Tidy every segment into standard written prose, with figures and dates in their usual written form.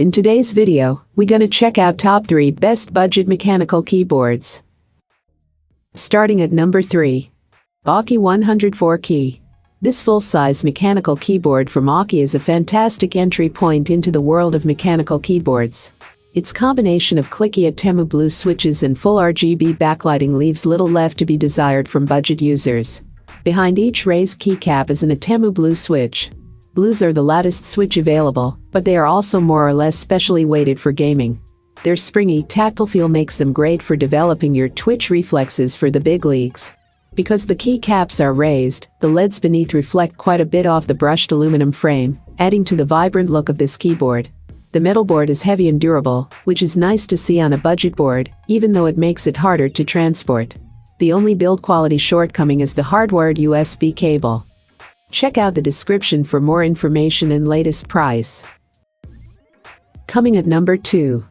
In today's video, we're gonna check out top 3 best budget mechanical keyboards. Starting at number 3. Aukey 104 Key. This full-size mechanical keyboard from Aukey is a fantastic entry point into the world of mechanical keyboards. Its combination of clicky Atemu blue switches and full RGB backlighting leaves little left to be desired from budget users. Behind each raised keycap is an Atemu blue switch. Blues are the loudest switch available, but they are also more or less specially weighted for gaming. Their springy, tactile feel makes them great for developing your twitch reflexes for the big leagues. Because the keycaps are raised, the LEDs beneath reflect quite a bit off the brushed aluminum frame, adding to the vibrant look of this keyboard. The metal board is heavy and durable, which is nice to see on a budget board, even though it makes it harder to transport. The only build quality shortcoming is the hardwired USB cable. Check out the description for more information and latest price. Coming at number 2.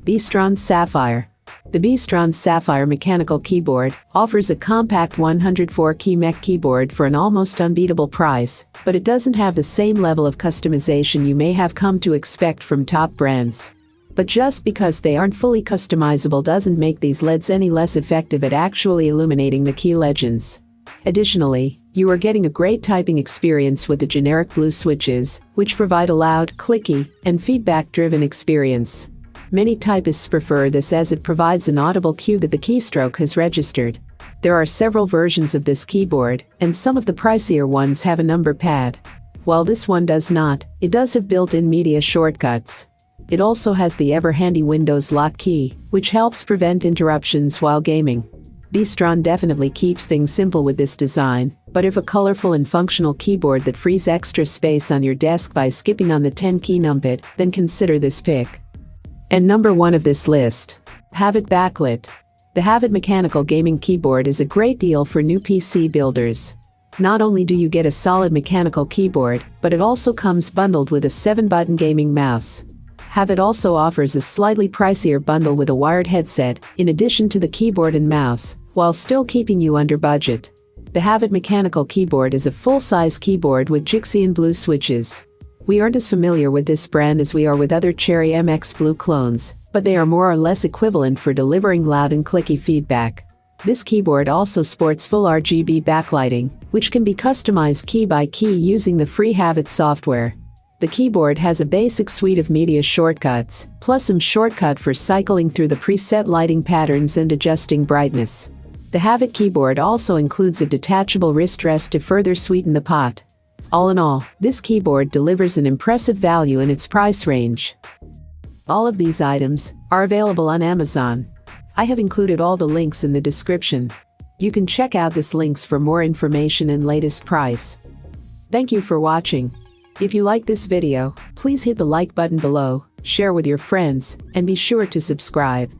Bistron Sapphire. The Bistron Sapphire mechanical keyboard offers a compact 104 key mech keyboard for an almost unbeatable price, but it doesn't have the same level of customization you may have come to expect from top brands. But just because they aren't fully customizable doesn't make these LEDs any less effective at actually illuminating the key legends. Additionally, you are getting a great typing experience with the generic blue switches, which provide a loud, clicky, and feedback-driven experience. Many typists prefer this as it provides an audible cue that the keystroke has registered. There are several versions of this keyboard, and some of the pricier ones have a number pad. While this one does not, it does have built-in media shortcuts. It also has the ever-handy Windows lock key, which helps prevent interruptions while gaming. Beastron definitely keeps things simple with this design, but if a colorful and functional keyboard that frees extra space on your desk by skipping on the 10-key numpad, then consider this pick. And number 1 of this list. Havit Backlit. The Havit mechanical gaming keyboard is a great deal for new PC builders. Not only do you get a solid mechanical keyboard, but it also comes bundled with a 7-button gaming mouse. Havit also offers a slightly pricier bundle with a wired headset, in addition to the keyboard and mouse, while still keeping you under budget. The Havit mechanical keyboard is a full-size keyboard with Jixian blue switches. We aren't as familiar with this brand as we are with other Cherry MX Blue clones, but they are more or less equivalent for delivering loud and clicky feedback. This keyboard also sports full RGB backlighting, which can be customized key by key using the free Havit software. The keyboard has a basic suite of media shortcuts, plus some shortcut for cycling through the preset lighting patterns and adjusting brightness. The Havit keyboard also includes a detachable wrist rest to further sweeten the pot. All in all, this keyboard delivers an impressive value in its price range. All of these items are available on Amazon. I have included all the links in the description. You can check out these links for more information and latest price. Thank you for watching. If you like this video, please hit the like button below, share with your friends, and be sure to subscribe.